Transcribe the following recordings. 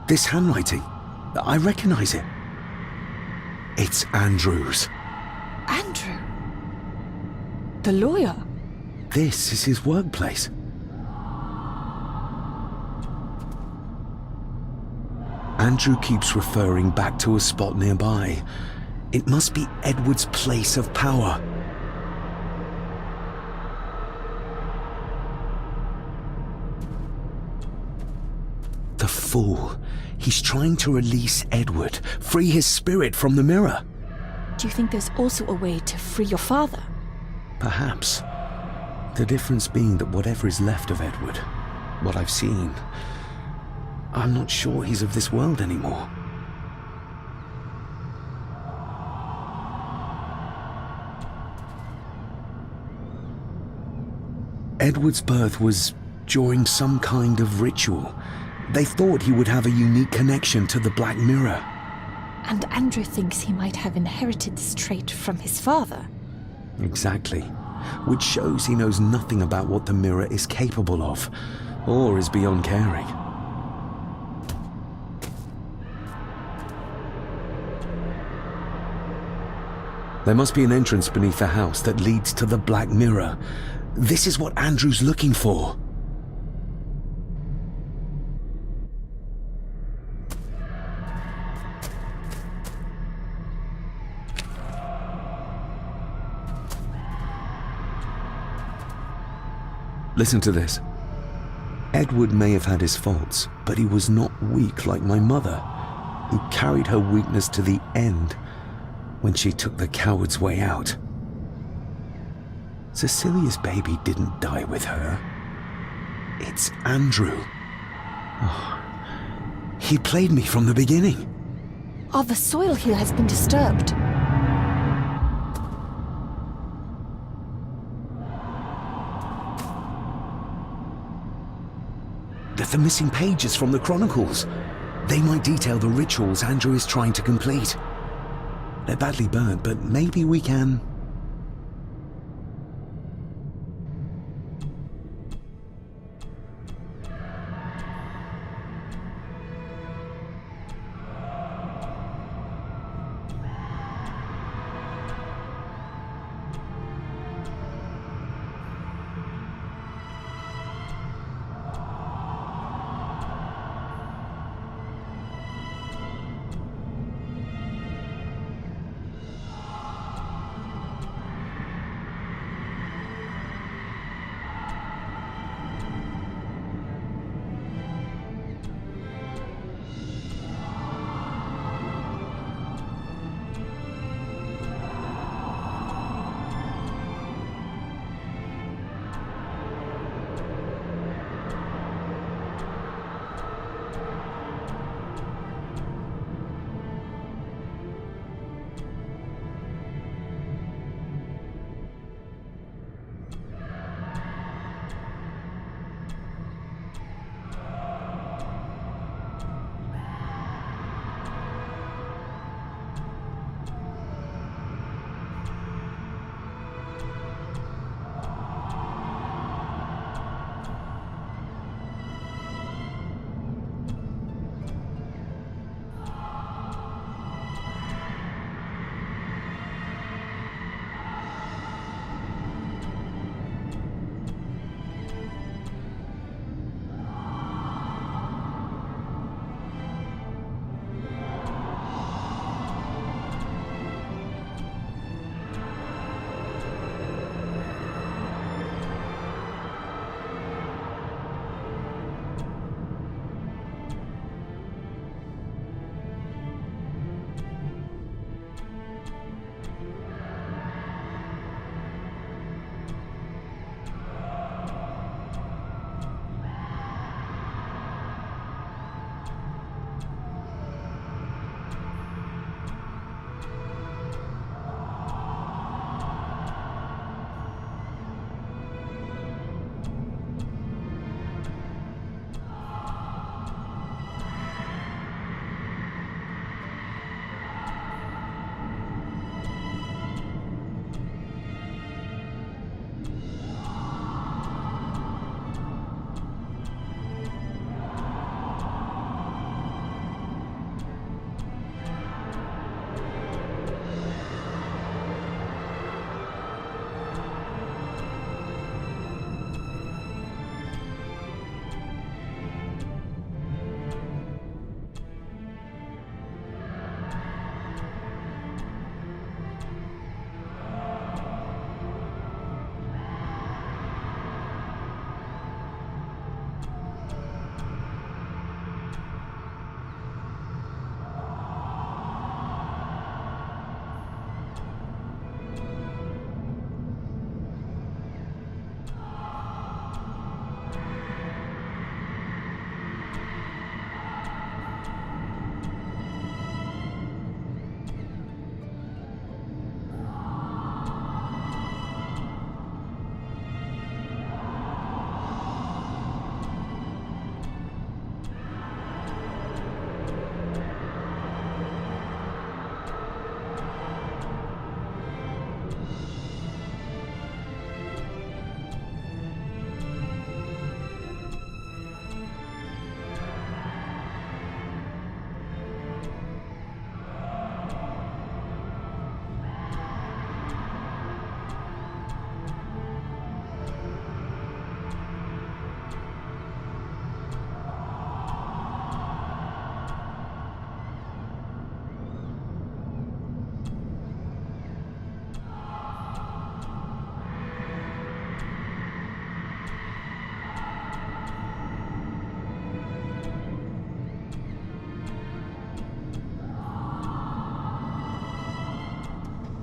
This handwriting, I recognize it. It's Andrew's. Andrew? The lawyer? This is his workplace. Andrew keeps referring back to a spot nearby. It must be Edward's place of power. The fool. He's trying to release Edward, free his spirit from the mirror. Do you think there's also a way to free your father? Perhaps. The difference being that whatever is left of Edward, what I've seen, I'm not sure he's of this world anymore. Edward's birth was during some kind of ritual. They thought he would have a unique connection to the Black Mirror. And Andrew thinks he might have inherited this trait from his father. Exactly. Which shows he knows nothing about what the mirror is capable of, or is beyond caring. There must be an entrance beneath the house that leads to the Black Mirror. This is what Andrew's looking for. Listen to this. Edward may have had his faults, but he was not weak like my mother, who carried her weakness to the end when she took the coward's way out. Cecilia's baby didn't die with her. It's Andrew. Oh, he played me from the beginning. Oh, the soil here has been disturbed. The missing pages from the Chronicles. They might detail the rituals Andrew is trying to complete. They're badly burnt, but maybe we can...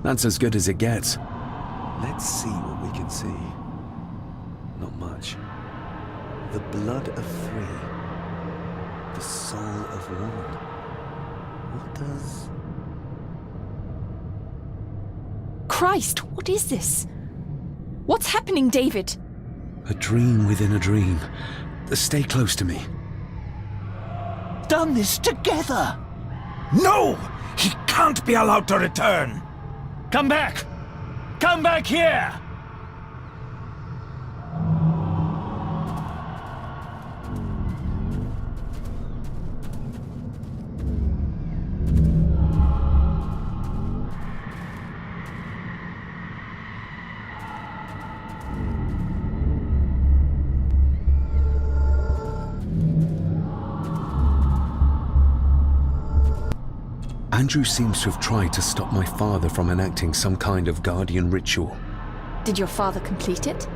That's as good as it gets. Let's see what we can see. Not much. The blood of 3. The soul of 1. What does... Christ, what is this? What's happening, David? A dream within a dream. Stay close to me. Done this together! No! He can't be allowed to return! Come back! Come back here! Andrew seems to have tried to stop my father from enacting some kind of guardian ritual. Did your father complete it?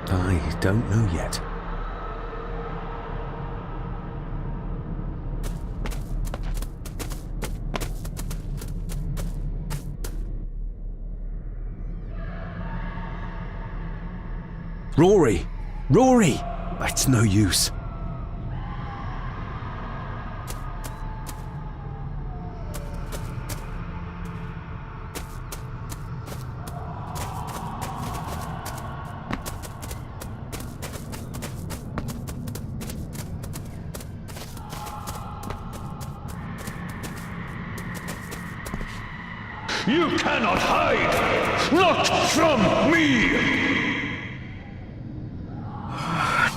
I don't know yet. Rory! Rory! It's no use. You cannot hide! Not from me!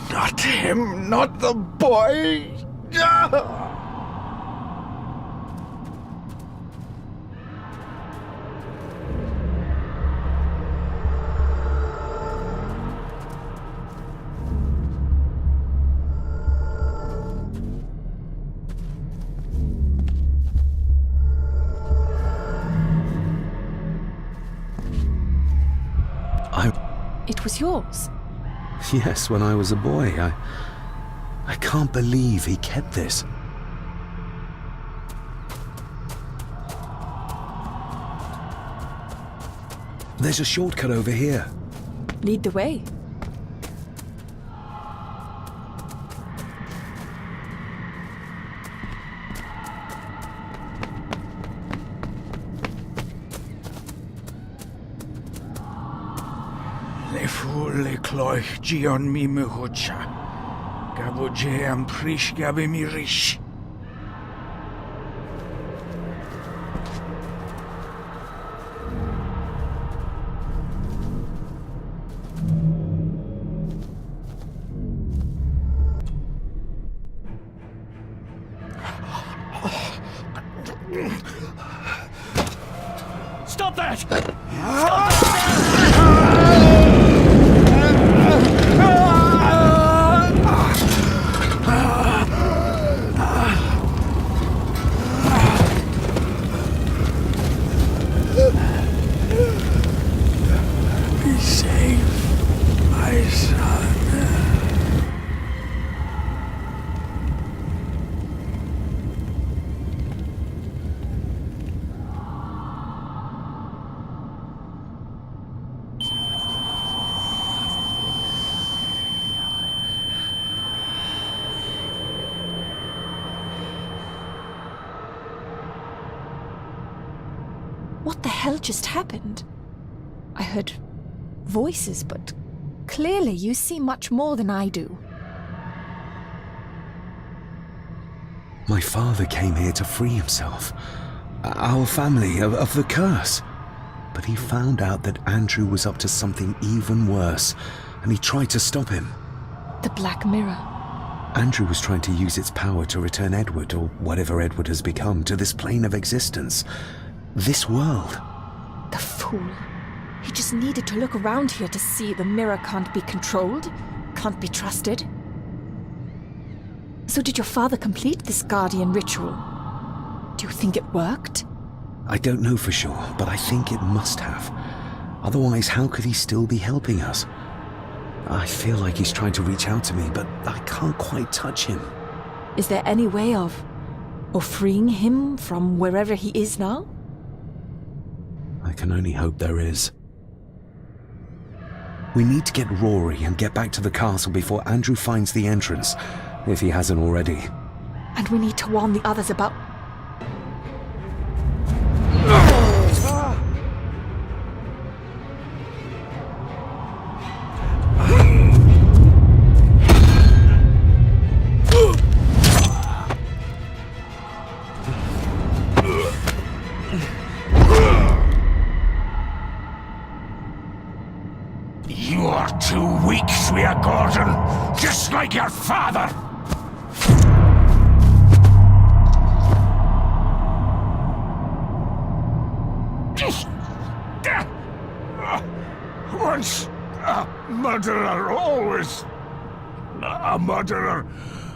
Not him, not the boy! It was yours. Yes, when I was a boy. I can't believe he kept this. There's a shortcut over here. Lead the way. Le cloich gion mi muhucha. Gabuje am prish gabe mi rish. Stop that! Stop that! Be safe, my son. What the hell just happened? I heard voices, but clearly you see much more than I do. My father came here to free himself, our family, of the curse. But he found out that Andrew was up to something even worse, and he tried to stop him. The Black Mirror. Andrew was trying to use its power to return Edward, or whatever Edward has become, to this plane of existence. This world. The fool. He just needed to look around here to see the mirror can't be controlled, can't be trusted. So did your father complete this guardian ritual? Do you think it worked? I don't know for sure, but I think it must have. Otherwise, how could he still be helping us? I feel like he's trying to reach out to me, but I can't quite touch him. Is there any way of freeing him from wherever he is now? I can only hope there is. We need to get Rory and get back to the castle before Andrew finds the entrance, if he hasn't already. And we need to warn the others about... You are too weak, Swear Gordon, just like your father! Once a murderer, always a murderer.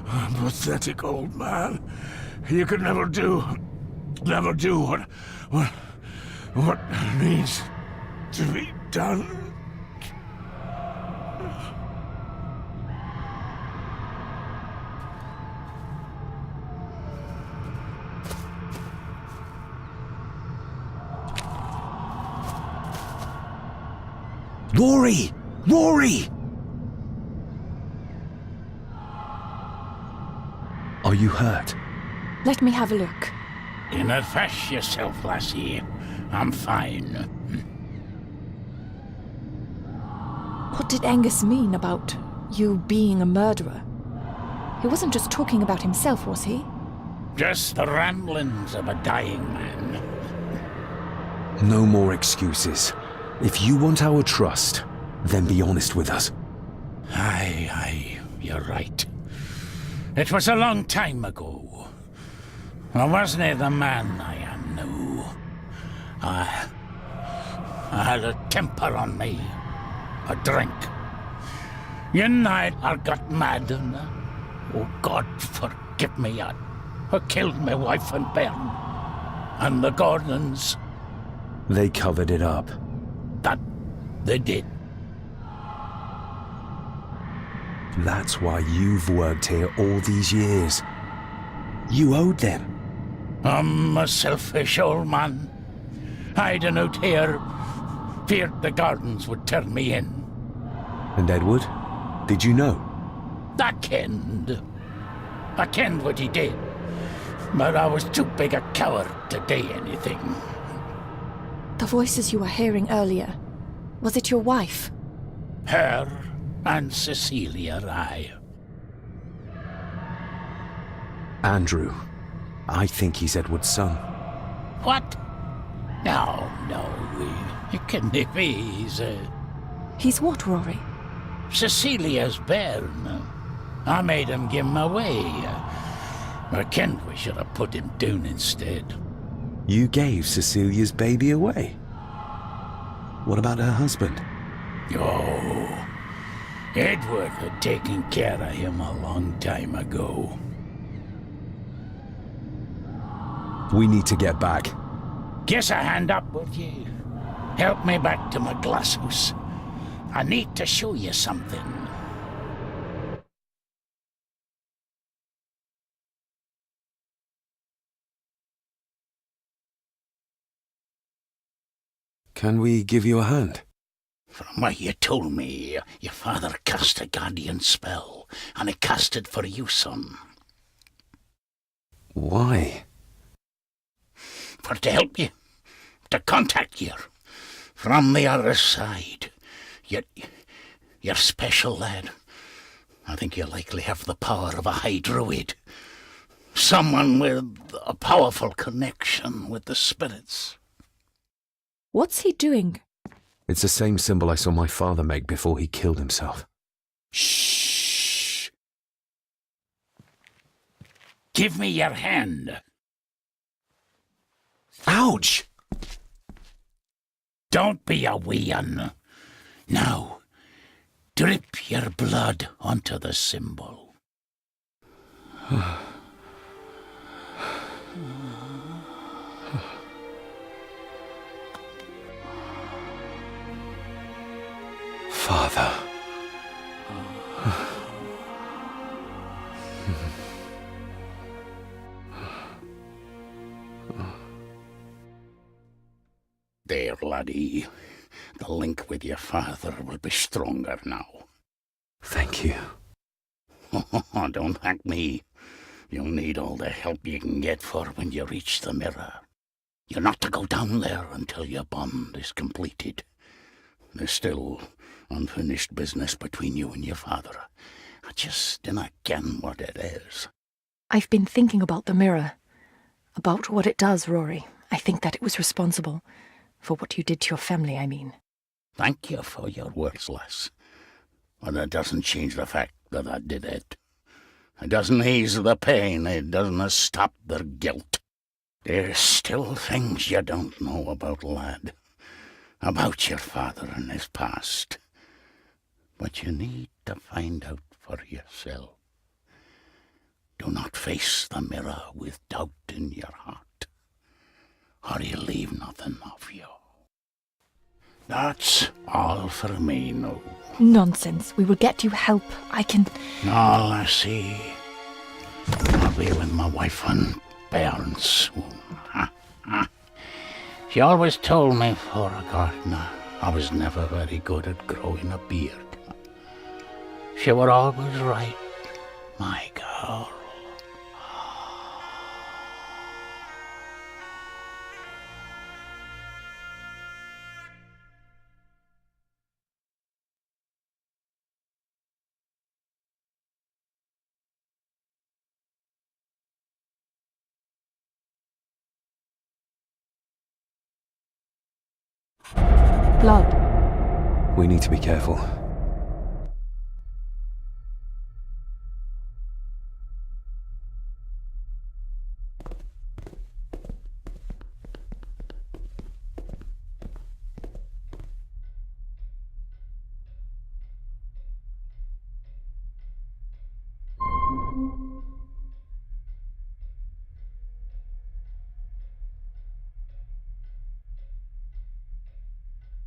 Pathetic old man. You could never do what needs to be done. Rory! Rory! Are you hurt? Let me have a look. Do not fash yourself, lassie. I'm fine. What did Angus mean about you being a murderer? He wasn't just talking about himself, was he? Just the ramblings of a dying man. No more excuses. If you want our trust, then be honest with us. Aye, you're right. It was a long time ago. I wasn't the man I am now. I had a temper on me. A drink. One night I got mad and, oh God forgive me, I killed my wife and bairn. And the Gordons. They covered it up. That they did. That's why you've worked here all these years. You owed them. I'm a selfish old man. Hiding out here, feared the Gardens would turn me in. And Edward? Did you know? I kenned what he did. But I was too big a coward to do anything. The voices you were hearing earlier, was it your wife? Her and Cecilia, aye. Andrew. I think he's Edward's son. What? No, it can't be. He's what, Rory? Cecilia's bairn. I made him give him away. I kenned we should have put him down instead. You gave Cecilia's baby away? What about her husband? Oh, Edward had taken care of him a long time ago. We need to get back. Guess a hand up, would you? Help me back to my glasshouse. I need to show you something. Can we give you a hand? From what you told me, your father cast a guardian spell, and he cast it for you, son. Why? For to help you, to contact you from the other side. You're special, lad. I think you likely have the power of a high druid. Someone with a powerful connection with the spirits. What's he doing? It's the same symbol I saw my father make before he killed himself. Shh! Give me your hand. Ouch! Don't be a wee un. Now, drip your blood onto the symbol. Father. There, laddie. The link with your father will be stronger now. Thank you. Don't thank me. You'll need all the help you can get for when you reach the mirror. You're not to go down there until your bond is completed. There's still unfinished business between you and your father. I just dinna ken what it is. I've been thinking about the mirror. About what it does, Rory. I think that it was responsible. For what you did to your family, I mean. Thank you for your words, lass. But it doesn't change the fact that I did it. It doesn't ease the pain. It doesn't stop their guilt. There's still things you don't know about, lad. About your father and his past. But you need to find out for yourself. Do not face the mirror with doubt in your heart, or you'll leave nothing of you. That's all for me now. Nonsense. We will get you help. I can... All I see, I'll be with my wife and parents soon. She always told me for a gardener I was never very good at growing a beard. She were always right, my girl. Blood. We need to be careful.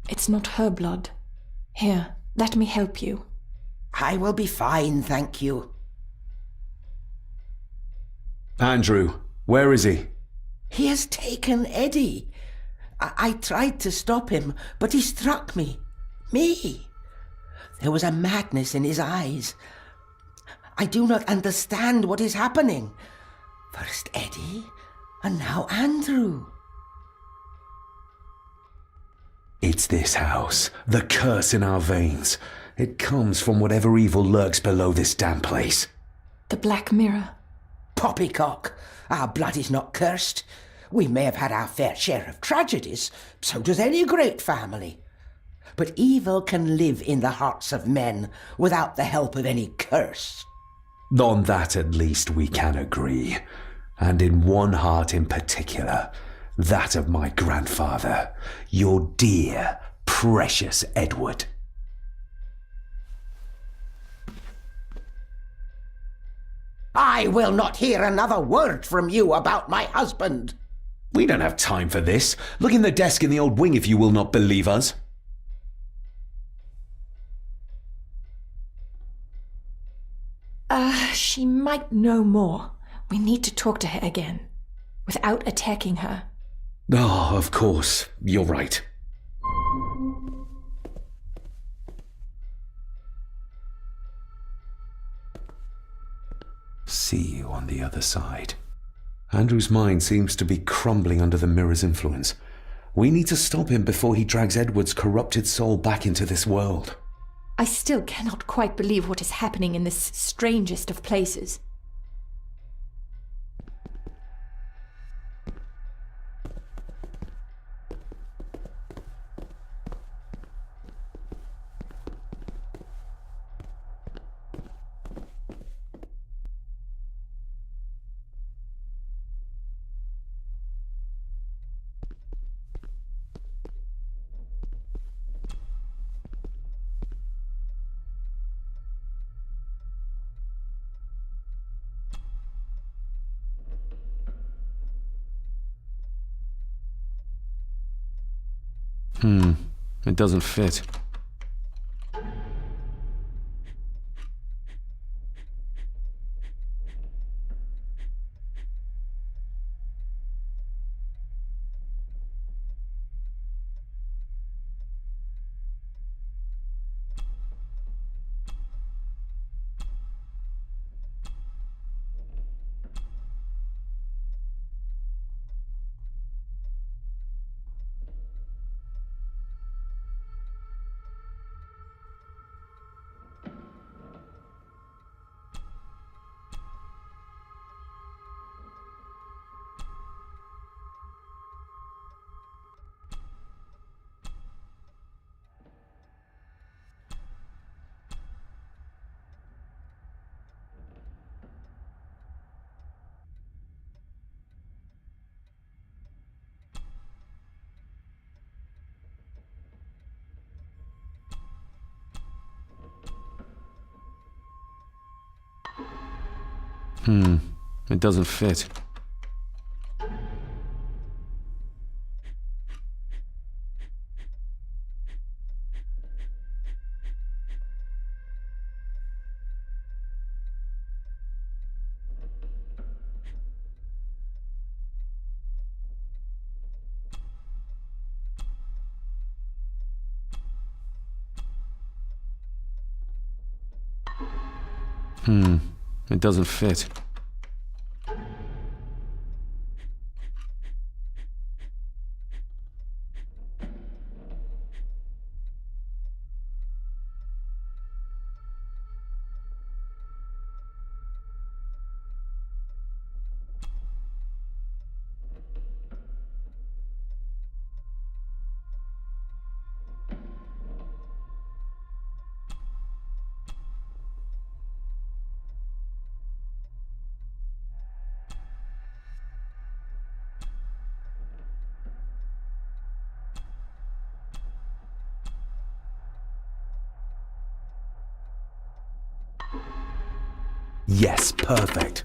It's not her blood. Here, let me help you. I will be fine, thank you. Andrew, where is he? He has taken Eddie. I tried to stop him, but he struck me. Me. There was a madness in his eyes. I do not understand what is happening. First Eddie, and now Andrew. It's this house. The curse in our veins. It comes from whatever evil lurks below this damn place. The Black Mirror. Poppycock. Our blood is not cursed. We may have had our fair share of tragedies. So does any great family. But evil can live in the hearts of men without the help of any curse. On that at least we can agree. And in one heart in particular. That of my grandfather, your dear, precious Edward. I will not hear another word from you about my husband. We don't have time for this. Look in the desk in the old wing if you will not believe us. She might know more. We need to talk to her again, without attacking her. Oh, of course. You're right. See you on the other side. Andrew's mind seems to be crumbling under the mirror's influence. We need to stop him before he drags Edward's corrupted soul back into this world. I still cannot quite believe what is happening in this strangest of places. It doesn't fit. It doesn't fit. It doesn't fit. Yes, perfect.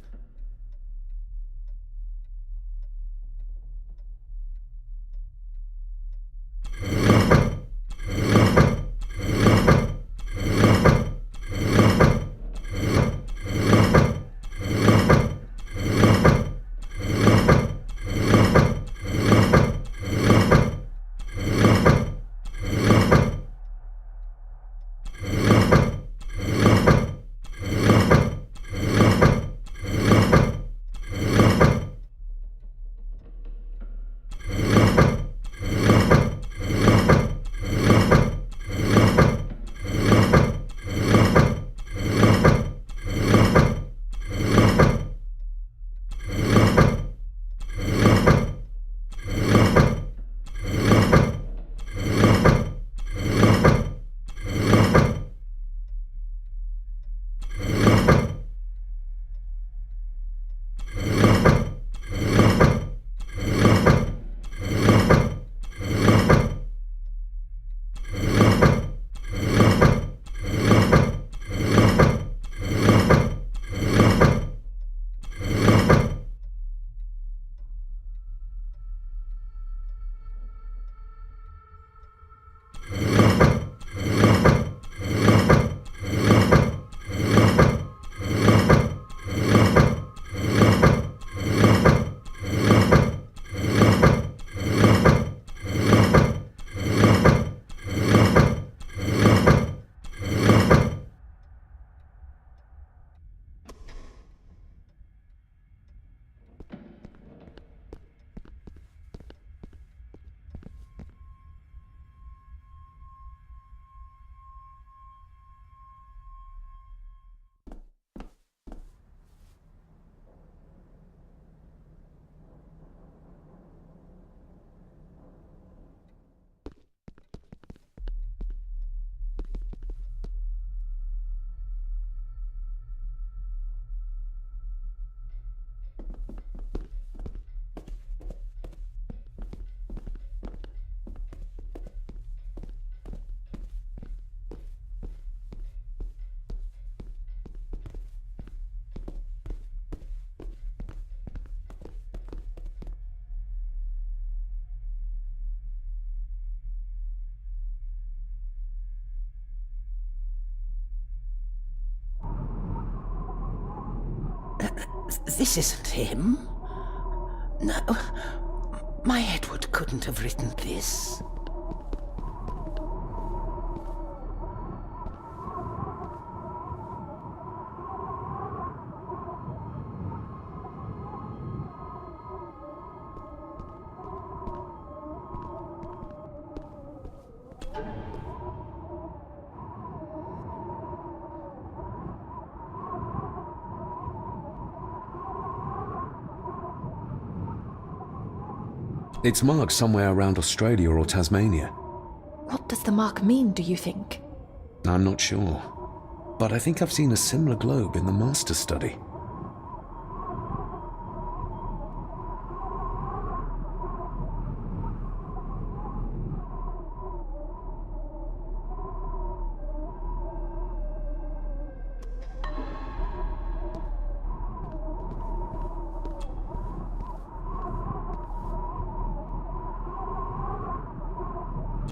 This isn't him. No, my Edward couldn't have written this. It's marked somewhere around Australia or Tasmania. What does the mark mean, do you think? I'm not sure, but I think I've seen a similar globe in the master study.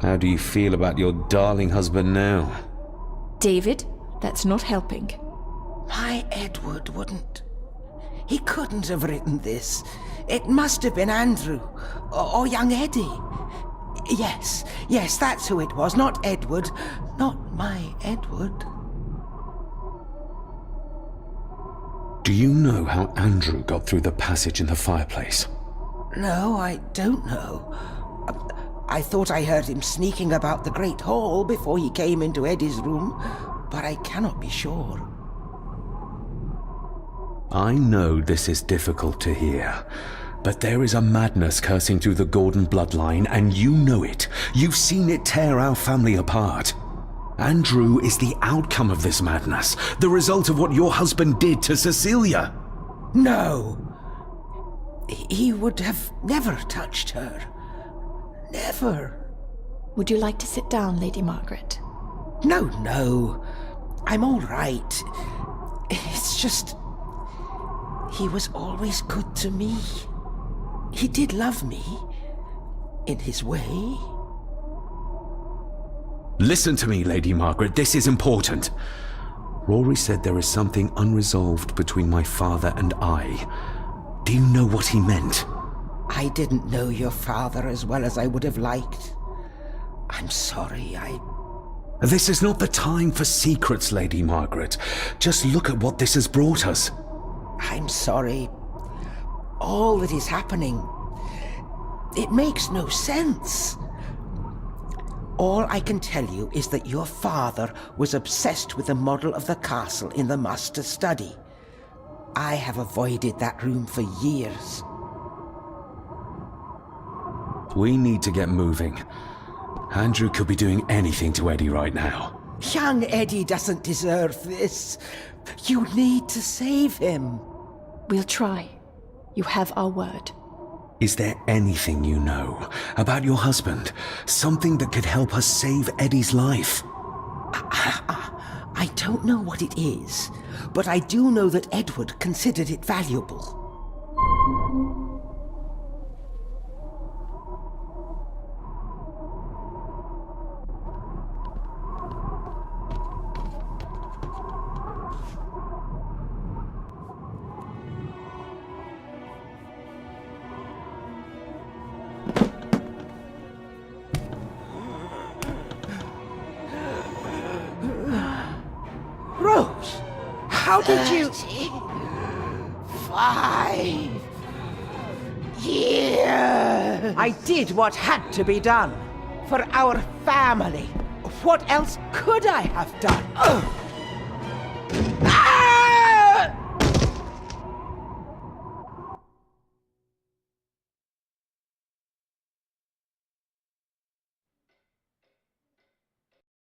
How do you feel about your darling husband now? David, that's not helping. My Edward wouldn't. He couldn't have written this. It must have been Andrew. Or young Eddie. Yes, that's who it was. Not Edward. Not my Edward. Do you know how Andrew got through the passage in the fireplace? No, I don't know. I thought I heard him sneaking about the Great Hall before he came into Eddie's room, but I cannot be sure. I know this is difficult to hear, but there is a madness coursing through the Gordon bloodline, and you know it. You've seen it tear our family apart. Andrew is the outcome of this madness, the result of what your husband did to Cecilia. No! He would have never touched her. Never. Would you like to sit down, Lady Margaret? No. I'm all right. It's just... he was always good to me. He did love me. In his way. Listen to me, Lady Margaret. This is important. Rory said there is something unresolved between my father and I. Do you know what he meant? I didn't know your father as well as I would have liked. I'm sorry, This is not the time for secrets, Lady Margaret. Just look at what this has brought us. I'm sorry. All that is happening, it makes no sense. All I can tell you is that your father was obsessed with the model of the castle in the master study. I have avoided that room for years. We need to get moving. Andrew could be doing anything to Eddie right now. Young Eddie doesn't deserve this. You need to save him. We'll try. You have our word. Is there anything you know about your husband? Something that could help us save Eddie's life? I don't know what it is, but I do know that Edward considered it valuable. Rose, how did you... 5 years. I did what had to be done. For our family. What else could I have done?